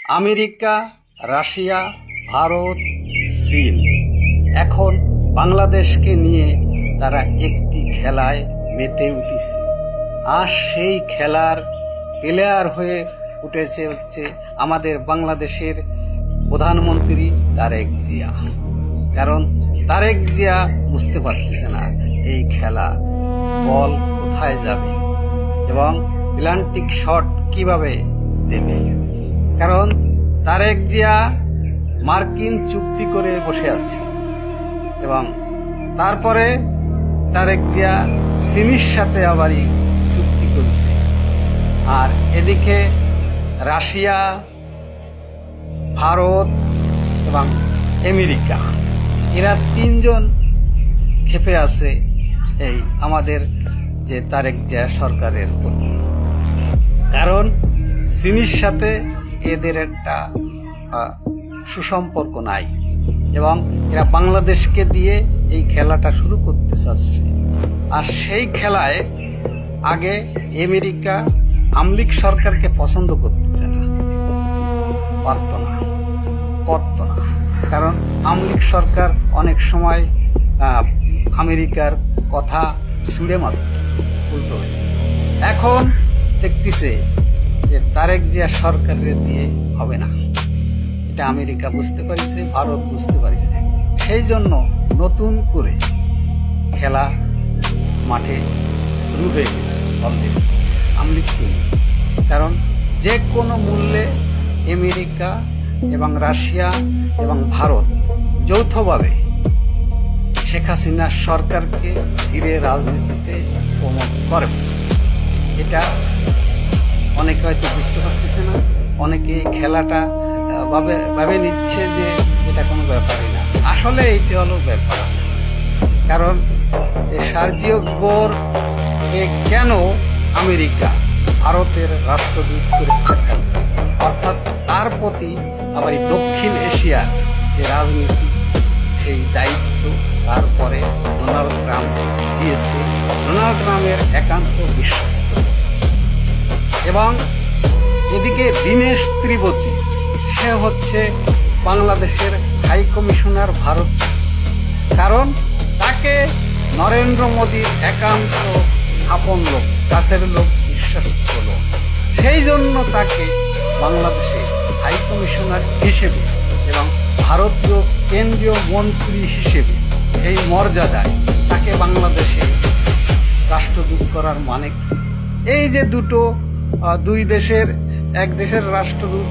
America, Russia, Bharat, চীন এখন বাংলাদেশকে নিয়ে তারা একটি খেলায় মেতে উঠেছে। আর সেই খেলার প্লেয়ার হয়ে উঠেছে হচ্ছে আমাদের বাংলাদেশের প্রধানমন্ত্রী তারেক জিয়া। কারণ তারেক জিয়া বুঝতে পারতেছে না এই খেলা বল কোথায় যাবে এবং প্ল্যান্টিক শট কিভাবে দেবে। কারণ তারেক জিয়া মার্কিন চুক্তি করে বসে আছে এবং তারপরে তারেক জিয়া চীনের সাথে আবারই চুক্তি করেছে। আর এদিকে রাশিয়া, ভারত এবং আমেরিকা এরা তিনজন ক্ষেপে আছে এই আমাদের যে তারেক জিয়া সরকারের প্রতি। কারণ চীনের সাথে এদের একটা সুসম্পর্ক নাই এবং এরা বাংলাদেশকে দিয়ে এই খেলাটা শুরু করতে চাচ্ছে। আর সেই খেলায় আগে আমেরিকা আওয়ামী লীগ সরকারকে পছন্দ করতেছে না, করত না। কারণ আওয়ামী লীগ সরকার অনেক সময় আমেরিকার কথা ছুঁড়ে মারত উল্টো। এখন দেখতেছে যে তারেক জিয়া সরকারের দিয়ে হবে না, এটা আমেরিকা বুঝতে পারছে, ভারত বুঝতে পারছে। সেই জন্য নতুন করে খেলা মাঠে শুরু হয়ে গেছে অলরেডি আওয়ামী লীগকে নিয়ে। কারণ যে কোনো মূল্যে আমেরিকা এবং রাশিয়া এবং ভারত যৌথভাবে শেখ হাসিনার সরকারকে ফিরে রাজনীতিতে প্রমোট করবে। এটা অনেকে হয়তো বুঝতে পারতেছে না, অনেকে খেলাটা ভাবে নিচ্ছে যে এটা কোনো ব্যাপারই না। আসলে এইটা হলো ব্যাপার। কারণ সার্জিও গোর কেন আমেরিকা ভারতের রাষ্ট্রদূত করে থাকেন, অর্থাৎ তার প্রতি আবার দক্ষিণ এশিয়ার যে রাজনীতি সেই দায়িত্ব তারপরে ডোনাল্ড ট্রাম্প দিয়েছে। ডোনাল্ড ট্রাম্পের একান্ত বিশ্বস্ত। এবং এদিকে দীনেশ ত্রিপাঠী, সে হচ্ছে বাংলাদেশের হাই কমিশনার ভারত। কারণ তাকে নরেন্দ্র মোদীর একান্ত আপন লোক, কাছের লোক, বিশ্বস্ত লোক। সেই জন্য তাকে বাংলাদেশে হাই কমিশনার হিসেবে এবং ভারতীয় কেন্দ্রীয় মন্ত্রী হিসেবে এই মর্যাদায় তাকে বাংলাদেশে রাষ্ট্রদূত করার মানে এই যে দুই দেশের এক দেশের রাষ্ট্রদূত